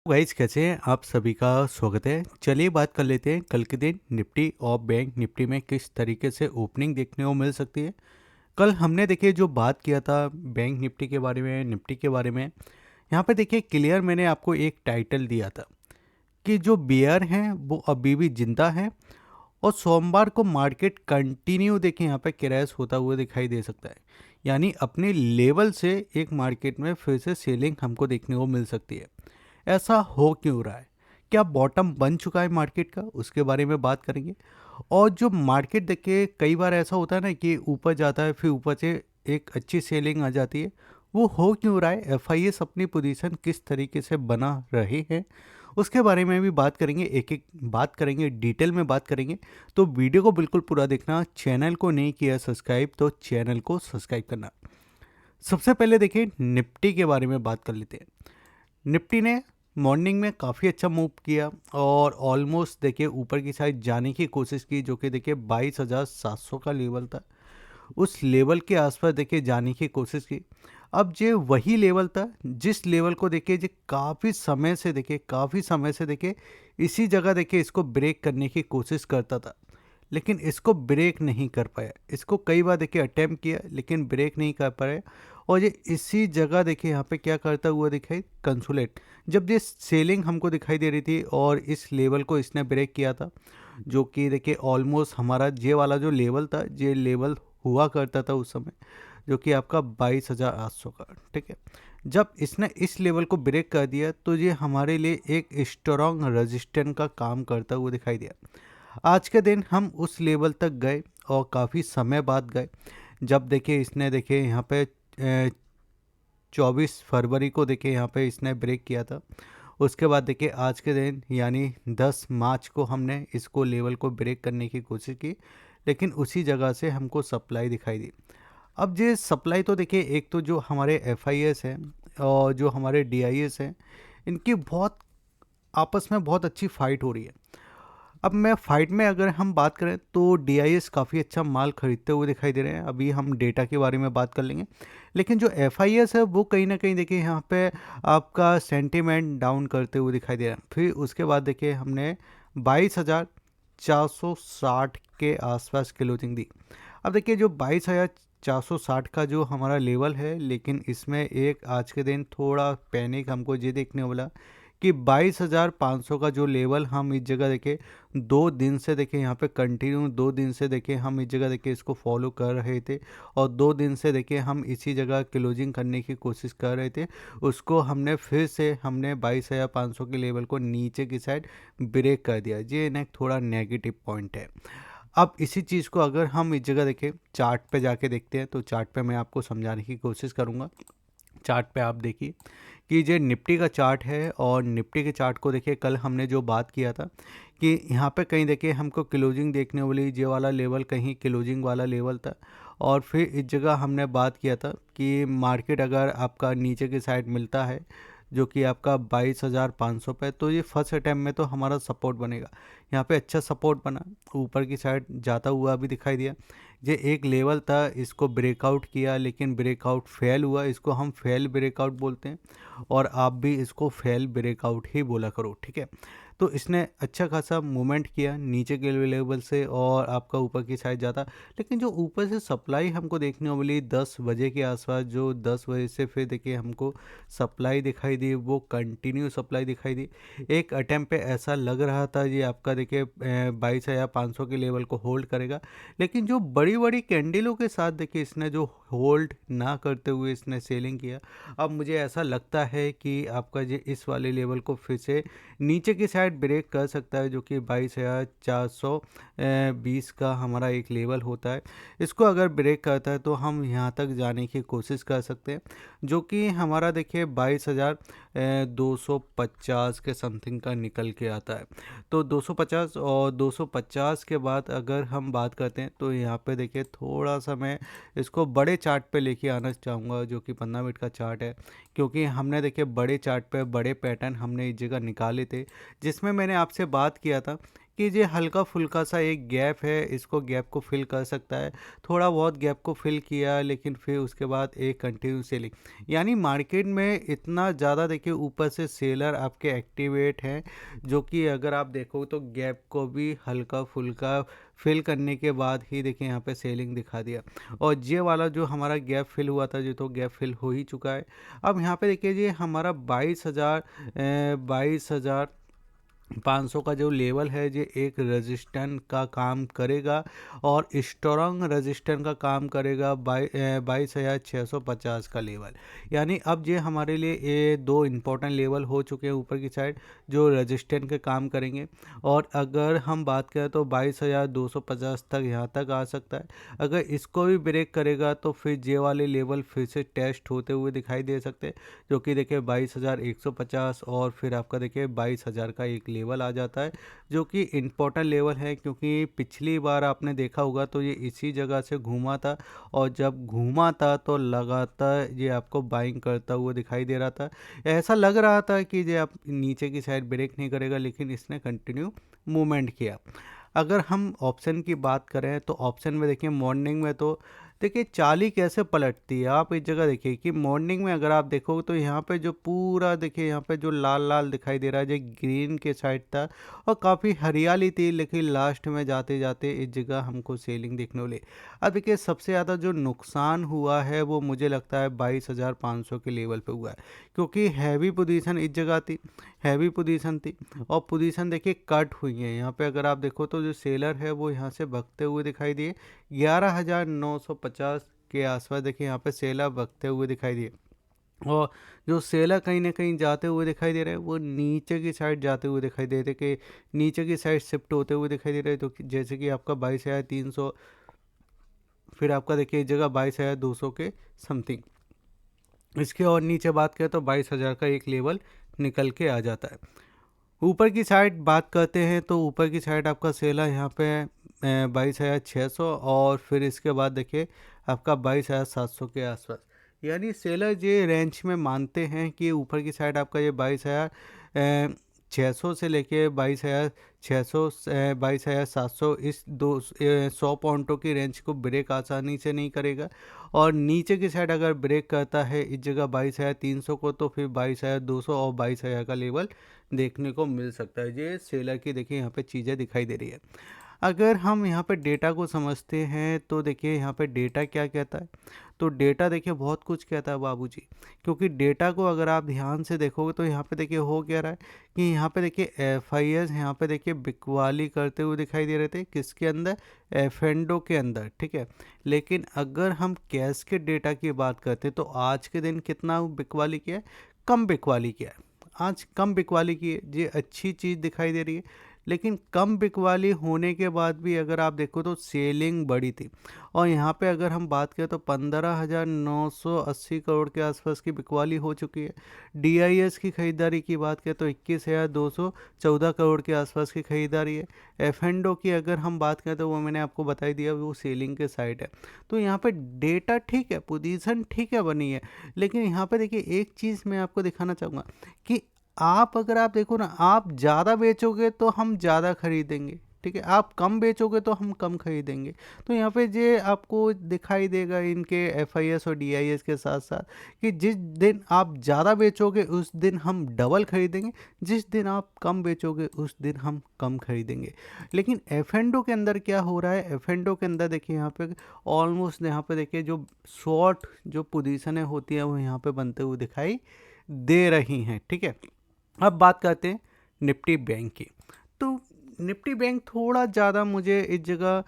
Guys कैसे हैं आप सभी का स्वागत है। चलिए बात कर लेते हैं कल के दिन निफ्टी और बैंक निफ्टी में किस तरीके से ओपनिंग देखने को मिल सकती है। कल हमने देखिए जो बात किया था बैंक निफ्टी के बारे में, निफ्टी के बारे में, यहाँ पे देखिए क्लियर मैंने आपको एक टाइटल दिया था कि जो बियर हैं वो अभी भी जिंदा है और सोमवार को मार्केट कंटिन्यू देखिए यहाँ पे क्रैश होता हुआ दिखाई दे सकता है। यानी अपने लेवल से एक मार्केट में फिर से सेलिंग हमको देखने को मिल सकती है। ऐसा हो क्यों रहा है? क्या बॉटम बन चुका है मार्केट का? उसके बारे में बात करेंगे। और जो मार्केट देखिए कई बार ऐसा होता है ना कि ऊपर जाता है फिर ऊपर से एक अच्छी सेलिंग आ जाती है। वो हो क्यों रहा है? एफआईएस अपनी पोजीशन किस तरीके से बना रहे हैं उसके बारे में भी बात करेंगे, एक एक बात करेंगे, डिटेल में बात करेंगे। तो वीडियो को बिल्कुल पूरा देखना। चैनल को नहीं किया सब्सक्राइब तो चैनल को सब्सक्राइब करना। सबसे पहले देखिए निफ्टी के बारे में बात कर लेते हैं। निफ्टी ने मॉर्निंग में काफ़ी अच्छा मूव किया और ऑलमोस्ट देखिए ऊपर की साइड जाने की कोशिश की, जो कि देखिए 22,700 का लेवल था। उस लेवल के आसपास देखिए जाने की कोशिश की। अब जो वही लेवल था जिस लेवल को देखिए जो काफ़ी समय से देखिए इसी जगह देखिए इसको ब्रेक करने की कोशिश करता था, लेकिन इसको ब्रेक नहीं कर पाया। इसको कई बार देखिए अटेम्प्ट किया लेकिन ब्रेक नहीं कर पाया। और ये इसी जगह देखिए यहाँ पे क्या करता हुआ दिखाई कंसोलेट, जब ये सेलिंग हमको दिखाई दे रही थी और इस लेवल को इसने ब्रेक किया था, जो कि देखिए ऑलमोस्ट हमारा ये वाला जो लेवल था, ये लेवल हुआ करता था उस समय, जो कि आपका 22,800 का। ठीक है, जब इसने इस लेवल को ब्रेक कर दिया तो ये हमारे लिए एक स्ट्रॉन्ग रेजिस्टेंस का काम करता हुआ दिखाई दिया। आज के दिन हम उस लेवल तक गए और काफ़ी समय बाद गए, जब देखिए इसने देखिए यहाँ पे 24 फरवरी को देखिए यहाँ पे इसने ब्रेक किया था। उसके बाद देखिए आज के दिन यानी 10 मार्च को हमने इसको लेवल को ब्रेक करने की कोशिश की, लेकिन उसी जगह से हमको सप्लाई दिखाई दी। अब ये सप्लाई तो देखिए एक तो जो हमारे एफआईएस हैं और जो हमारे डीआईएस हैं, इनकी बहुत आपस में बहुत अच्छी फाइट हो रही है। अब मैं फाइट में अगर हम बात करें तो डीआईएस काफ़ी अच्छा माल खरीदते हुए दिखाई दे रहे हैं। अभी हम डेटा के बारे में बात कर लेंगे, लेकिन जो एफआईएस है वो कहीं ना कहीं देखिए यहाँ पे आपका सेंटीमेंट डाउन करते हुए दिखाई दे रहा है। फिर उसके बाद देखिए हमने 22,460 के आसपास क्लोजिंग दी। अब देखिए जो 22,460 का जो हमारा लेवल है, लेकिन इसमें एक आज के दिन थोड़ा पैनिक हमको ये देखने को मिला कि 22,500 का जो लेवल हम इस जगह देखे 2 दिन से देखे यहाँ पे कंटिन्यू 2 दिन से देखे हम इस जगह देखे इसको फॉलो कर रहे थे और 2 दिन से देखे हम इसी जगह क्लोजिंग करने की कोशिश कर रहे थे। उसको हमने फिर से हमने 22,500 के लेवल को नीचे की साइड ब्रेक कर दिया। ये ना एक थोड़ा नेगेटिव पॉइंट है। अब इसी चीज़ को अगर हम इस जगह देखें, चार्ट पे जाके देखते हैं, तो चार्ट पे मैं आपको समझाने की कोशिश करूँगा। चार्ट पे आप देखिए कि ये निफ्टी का चार्ट है और निफ्टी के चार्ट को देखिए कल हमने जो बात किया था कि यहाँ पे कहीं देखिए हमको क्लोजिंग देखने वाली, ये वाला लेवल कहीं क्लोजिंग वाला लेवल था। और फिर इस जगह हमने बात किया था कि मार्केट अगर आपका नीचे की साइड मिलता है, जो कि आपका 22,500 पे, तो ये फर्स्ट अटैम्प में तो हमारा सपोर्ट बनेगा। यहाँ पे अच्छा सपोर्ट बना, ऊपर की साइड जाता हुआ भी दिखाई दिया। ये एक लेवल था, इसको ब्रेकआउट किया लेकिन ब्रेकआउट फेल हुआ। इसको हम फेल ब्रेकआउट बोलते हैं और आप भी इसको फेल ब्रेकआउट ही बोला करो। ठीक है, तो इसने अच्छा खासा मूवमेंट किया नीचे के लेवल से और आपका ऊपर की साइड जाता, लेकिन जो ऊपर से सप्लाई हमको देखने को मिली 10 बजे के आसपास, जो 10 बजे से फिर देखिए हमको सप्लाई दिखाई दी, वो कंटिन्यू सप्लाई दिखाई दी। एक अटैम्प पे ऐसा लग रहा था ये आपका देखिए 22,500 के लेवल को होल्ड करेगा, लेकिन जो बड़ी बड़ी कैंडलों के साथ देखिए इसने जो होल्ड ना करते हुए इसने सेलिंग किया। अब मुझे ऐसा लगता है कि आपका ये इस वाले लेवल को फिर से नीचे की साइड ब्रेक कर सकता है, जो कि 22,420 का हमारा एक लेवल होता है। इसको अगर ब्रेक करता है तो हम यहाँ तक जाने की कोशिश कर सकते हैं, जो कि हमारा देखिए 22,250 के समथिंग का निकल के आता है। तो 250 और 250 के बाद अगर हम बात करते हैं तो यहाँ पे देखिए थोड़ा सा मैं इसको बड़े चार्ट पे लेके आना चाहूँगा, जो कि 15 मिनट का चार्ट है, क्योंकि हमने देखिए बड़े चार्ट पे बड़े पैटर्न हमने इस जगह निकाले थे, जिसमें मैंने आपसे बात किया था कि ये हल्का फुल्का सा एक गैप है, इसको गैप को फिल कर सकता है। थोड़ा बहुत गैप को फिल किया, लेकिन फिर उसके बाद एक कंटिन्यू सेलिंग, यानी मार्केट में इतना ज़्यादा देखिए ऊपर से सेलर आपके एक्टिवेट हैं, जो कि अगर आप देखो तो गैप को भी हल्का फुल्का फिल करने के बाद ही देखिए यहाँ पे सेलिंग दिखा दिया। और ये वाला जो हमारा गैप फिल हुआ था, जो तो गैप फिल हो ही चुका है। अब यहाँ पे देखिए ये हमारा 22,000 500 का जो लेवल है, ये एक रेजिस्टेंस का काम करेगा और स्ट्रॉन्ग रेजिस्टेंस का काम करेगा। 22,650 का लेवल, यानी अब ये हमारे लिए ये दो इम्पोर्टेंट लेवल हो चुके हैं ऊपर की साइड, जो रेजिस्टेंस के काम करेंगे। और अगर हम बात करें तो 22,250 तक यहाँ तक आ सकता है। अगर इसको भी ब्रेक करेगा तो फिर ये वाले लेवल फिर से टेस्ट होते हुए दिखाई दे सकते हैं, जो कि देखिए 22,150 और फिर आपका देखिए 22,000 का एक लेवल आ जाता है, जो कि इम्पोर्टेंट लेवल है। क्योंकि पिछली बार आपने देखा होगा तो ये इसी जगह से घूमा था, और जब घूमा था तो लगातार ये आपको बाइंग करता हुआ दिखाई दे रहा था। ऐसा लग रहा था कि ये आप नीचे की साइड ब्रेक नहीं करेगा, लेकिन इसने कंटिन्यू मूवमेंट किया। अगर हम ऑप्शन की बात करें तो ऑप्शन में देखिए मॉर्निंग में तो देखिए चाली कैसे पलटती है। आप इस जगह देखिए कि मॉर्निंग में अगर आप देखो तो यहाँ पे जो पूरा देखिए यहाँ पे जो लाल लाल दिखाई दे रहा है, जो ग्रीन के साइड था और काफ़ी हरियाली थी, लेकिन लास्ट में जाते जाते इस जगह हमको सेलिंग देखने को मिली। अब देखिए सबसे ज़्यादा जो नुकसान हुआ है वो मुझे लगता है 22,500 के लेवल पे हुआ है, क्योंकि हैवी पोजीशन इस जगह थी, हैवी पोजीशन थी। और पोजीशन देखिए कट हुई है यहाँ पे। अगर आप देखो तो जो सेलर है वो यहाँ से भगते हुए दिखाई दिए, 11,950 के आसपास देखिए यहाँ पे सेलर भगते हुए दिखाई दिए। और जो सेलर कहीं ना कहीं जाते हुए दिखाई दे रहे हैं, वो नीचे की साइड जाते हुए दिखाई दे रहे कि नीचे की साइड शिफ्ट होते हुए दिखाई दे रहे हैं। तो जैसे कि आपका 22,300, फिर आपका देखिए इस जगह 22,200 के समथिंग। इसके और नीचे बात करें तो 22,000 का एक लेवल निकल के आ जाता है। ऊपर की साइड बात करते हैं तो ऊपर की साइड आपका सेलर यहाँ पे 22,600, और फिर इसके बाद देखिए आपका 22,700 के आसपास। यानी सेलर ये रेंज में मानते हैं कि ऊपर की साइड आपका ये 22,600 से लेके 22,600 22,700 इस 100 पॉइंटों की रेंज को ब्रेक आसानी से नहीं करेगा। और नीचे की साइड अगर ब्रेक करता है इस जगह 22,300 को, तो फिर 22,200 और 22,000 का लेवल देखने को मिल सकता है। ये सेलर की देखिए यहाँ पे चीज़ें दिखाई दे रही है। अगर हम यहाँ पे डेटा को समझते हैं तो देखिए यहाँ पे डेटा क्या कहता है। तो डेटा देखिए बहुत कुछ कहता है बाबूजी, क्योंकि डेटा को अगर आप ध्यान से देखोगे तो यहाँ पे देखिए हो क्या रहा है कि यहाँ पे देखिए FIS यहाँ पे देखिए बिकवाली करते हुए दिखाई दे रहे थे, किसके अंदर, एफेंडो के अंदर, ठीक है। लेकिन अगर हम कैश के डेटा की बात करते हैं तो आज के दिन कितना बिकवाली किया है, कम बिकवाली किया है। आज कम बिकवाली की है, ये अच्छी चीज़ दिखाई दे रही है। लेकिन कम बिकवाली होने के बाद भी अगर आप देखो तो सेलिंग बड़ी थी। और यहाँ पे अगर हम बात करें तो 15,980 करोड़ के आसपास की बिकवाली हो चुकी है। DIS की खरीदारी की बात करें तो 21,214 करोड़ के आसपास की खरीदारी है। एफेंडो की अगर हम बात करें तो वो मैंने आपको बताई दिया, वो सेलिंग के साइड है। तो यहाँ पे डेटा ठीक है, पोजीशन ठीक है बनी है। लेकिन यहाँ पे देखिए एक चीज़ मैं आपको दिखाना चाहूँगा कि आप अगर आप देखो ना, आप ज़्यादा बेचोगे तो हम ज़्यादा खरीदेंगे, ठीक है। आप कम बेचोगे तो हम कम खरीदेंगे। तो यहाँ पे ये आपको दिखाई देगा इनके FIS और DIS के साथ साथ कि जिस दिन आप ज़्यादा बेचोगे उस दिन हम डबल खरीदेंगे, जिस दिन आप कम बेचोगे उस दिन हम कम खरीदेंगे। लेकिन एफेंडो के अंदर क्या हो रहा है, एफेंडो के अंदर देखिए यहाँ पे ऑलमोस्ट यहाँ पे देखिए जो शॉर्ट जो पोजीशनें होती हैं वो यहाँ पे बनते हुए दिखाई दे रही हैं, ठीक है। अब बात करते हैं निफ्टी बैंक की। तो निफ्टी बैंक थोड़ा ज़्यादा मुझे इस जगह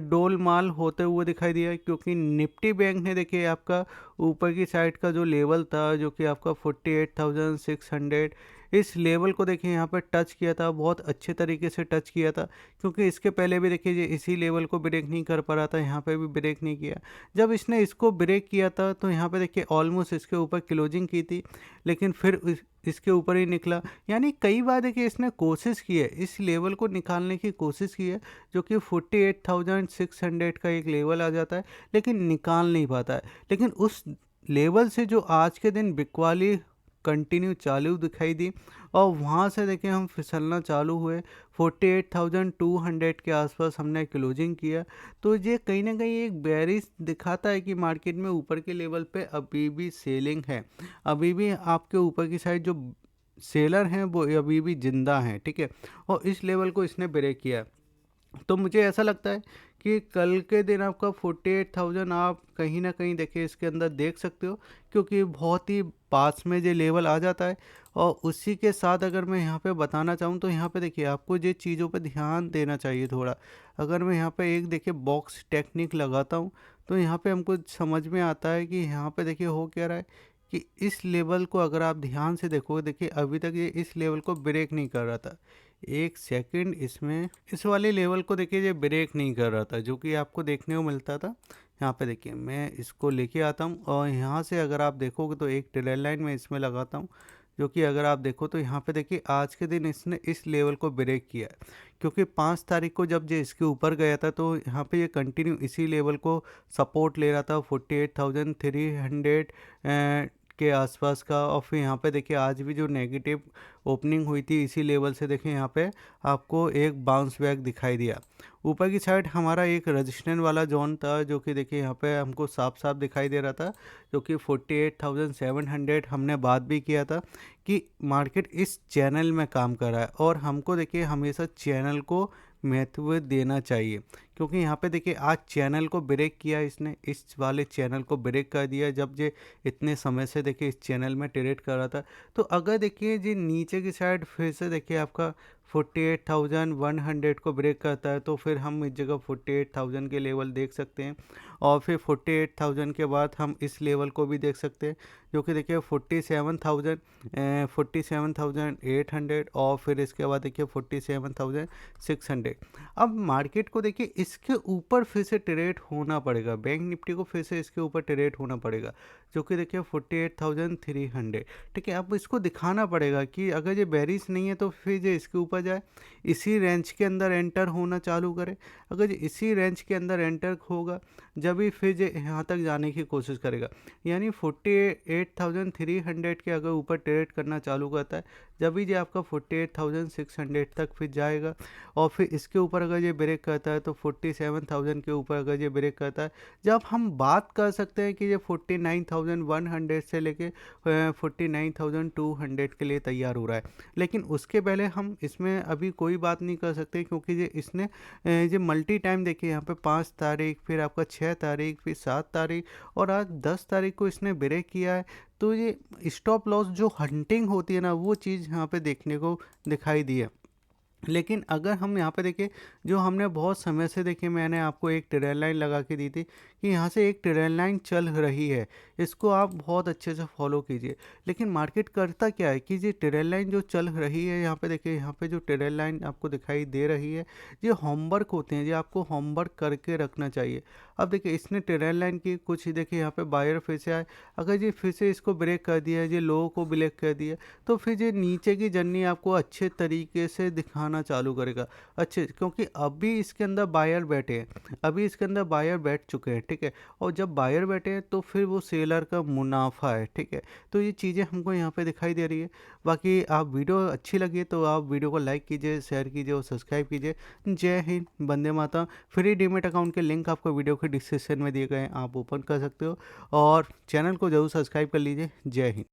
डोल माल होते हुए दिखाई दिया, क्योंकि निफ्टी बैंक ने देखिए आपका ऊपर की साइड का जो लेवल था, जो कि आपका 48,600, इस लेवल को देखिए यहाँ पर टच किया था, बहुत अच्छे तरीके से टच किया था। क्योंकि इसके पहले भी देखिए ये इसी लेवल को ब्रेक नहीं कर पा रहा था, यहाँ पे भी ब्रेक नहीं किया। जब इसने इसको ब्रेक किया था तो यहाँ पे देखिए ऑलमोस्ट इसके ऊपर क्लोजिंग की थी, लेकिन फिर इसके ऊपर ही निकला। यानी कई बार देखिए इसने कोशिश की है, इस लेवल को निकालने की कोशिश की है, जो कि 48,600 का एक लेवल आ जाता है, लेकिन निकाल नहीं पाता है। लेकिन उस लेवल से जो आज के दिन बिकवाली कंटिन्यू चालू दिखाई दी और वहाँ से देखिए हम फिसलना चालू हुए। 48,200 के आसपास हमने क्लोजिंग किया। तो ये कहीं ना कहीं एक बेयरिश दिखाता है कि मार्केट में ऊपर के लेवल पे अभी भी सेलिंग है। अभी भी आपके ऊपर की साइड जो सेलर हैं वो अभी भी जिंदा हैं, ठीक है। और इस लेवल को इसने ब्रेक किया। तो मुझे ऐसा लगता है कि कल के दिन आपका 48,000 आप कहीं ना कहीं देखिए इसके अंदर देख सकते हो, क्योंकि बहुत ही पास में जो लेवल आ जाता है। और उसी के साथ अगर मैं यहाँ पे बताना चाहूँ तो यहाँ पे देखिए आपको ये चीज़ों पे ध्यान देना चाहिए थोड़ा। अगर मैं यहाँ पे एक देखिए बॉक्स टेक्निक लगाता हूँ तो यहाँ पे हमको समझ में आता है कि यहाँ पे देखिए हो क्या रहा है कि इस लेवल को अगर आप ध्यान से देखोगे, देखिए अभी तक ये इस लेवल को ब्रेक नहीं कर रहा था। एक सेकंड, इसमें इस वाले लेवल को देखिए ये ब्रेक नहीं कर रहा था, जो कि आपको देखने को मिलता था। यहाँ पे देखिए मैं इसको लेके आता हूँ और यहाँ से अगर आप देखोगे तो एक ट्रेल लाइन में इसमें लगाता हूँ, जो कि अगर आप देखो तो यहाँ पे देखिए आज के दिन इसने इस लेवल को ब्रेक किया है। क्योंकि 5 तारीख को जब ये इसके ऊपर गया था तो यहाँ पे ये कंटिन्यू इसी लेवल को सपोर्ट ले रहा था, 48,300 के आसपास का। और फिर यहाँ पे देखिए आज भी जो नेगेटिव ओपनिंग हुई थी इसी लेवल से, देखिए यहाँ पे आपको एक बाउंस बैक दिखाई दिया। ऊपर की साइड हमारा एक रजिस्टेंस वाला जोन था, जो कि देखिए यहाँ पे हमको साफ साफ दिखाई दे रहा था, जो कि 48,700 हमने बात भी किया था कि मार्केट इस चैनल में काम कर रहा है। और हमको देखिए हमेशा चैनल को महत्व देना चाहिए, क्योंकि यहाँ पे देखिए आज चैनल को ब्रेक किया इसने, इस वाले चैनल को ब्रेक कर दिया। जब ये इतने समय से देखिए इस चैनल में ट्रेड कर रहा था, तो अगर देखिए जी नीचे की साइड फिर से देखिए आपका 48,100 को ब्रेक करता है तो फिर हम इस जगह 48,000 के लेवल देख सकते हैं। और फिर 48,000 के बाद हम इस लेवल को भी देख सकते हैं, जो कि देखिए 47,800। और फिर इसके बाद देखिए 47,600। अब मार्केट को देखिए इसके ऊपर फिर से ट्रेड होना पड़ेगा, बैंक निफ्टी को फिर से इसके ऊपर ट्रेड होना पड़ेगा, जो कि देखिए 48,300, ठीक है। अब इसको दिखाना पड़ेगा कि अगर ये बेरिश नहीं है तो फिर ये इसके ऊपर जाए, इसी रेंज के अंदर एंटर होना चालू करे। अगर ये इसी रेंज के अंदर एंटर होगा जब भी फिर ये यहाँ तक जाने की कोशिश करेगा, यानी 48,300 के अगर ऊपर ट्रेड करना चालू करता है, जब भी ये आपका 48,600 तक फिर जाएगा। और फिर इसके ऊपर अगर ये ब्रेक करता है तो 47,000 के ऊपर अगर ये ब्रेक करता है, जब हम बात कर सकते हैं कि ये 49,100 से लेके 49,200 के लिए तैयार हो रहा है। लेकिन उसके पहले हम इसमें अभी कोई बात नहीं कर सकते, क्योंकि ये इसने ये मल्टी टाइम देखिए यहाँ पे 5 तारीख, फिर आपका 6 तारीख, फिर 7 तारीख और आज 10 तारीख को इसने ब्रेक किया है। तो ये स्टॉप लॉस जो हंटिंग होती है ना, वो चीज़ यहाँ पे देखने को दिखाई दी है। लेकिन अगर हम यहाँ पे देखें, जो हमने बहुत समय से देखिए मैंने आपको एक ट्रेल लाइन लगा के दी थी कि यहाँ से एक ट्रेल लाइन चल रही है, इसको आप बहुत अच्छे से फॉलो कीजिए। लेकिन मार्केट करता क्या है कि ये ट्रेल लाइन जो चल रही है, यहाँ पे देखिए यहाँ पे जो ट्रेल लाइन आपको दिखाई दे रही है, ये होमवर्क होते हैं, ये आपको होमवर्क करके रखना चाहिए। अब देखिए इसने ट्रेल लाइन की कुछ देखिए यहाँ पे बायर फिर से आए, अगर ये फिर से इसको ब्रेक कर दिया, ये लो को ब्रेक कर दिया, तो फिर ये नीचे की जर्नी आपको अच्छे तरीके से दिखाना चालू करेगा। अच्छे, क्योंकि अभी इसके अंदर बायर बैठे हैं, अभी इसके अंदर बायर बैठ चुके हैं, ठीक है। और जब बायर बैठे हैं तो फिर वो सेलर का मुनाफा है, ठीक है। तो ये चीज़ें हमको यहाँ पे दिखाई दे रही है। बाकी आप वीडियो अच्छी लगी तो आप वीडियो को लाइक कीजिए, शेयर कीजिए और सब्सक्राइब कीजिए। जय Hind, Vande Mataram. Free demat account के लिंक आपको वीडियो के डिस्क्रिप्शन में दिए गए हैं, आप ओपन कर सकते हो और चैनल को जरूर सब्सक्राइब कर लीजिए। जय हिंद।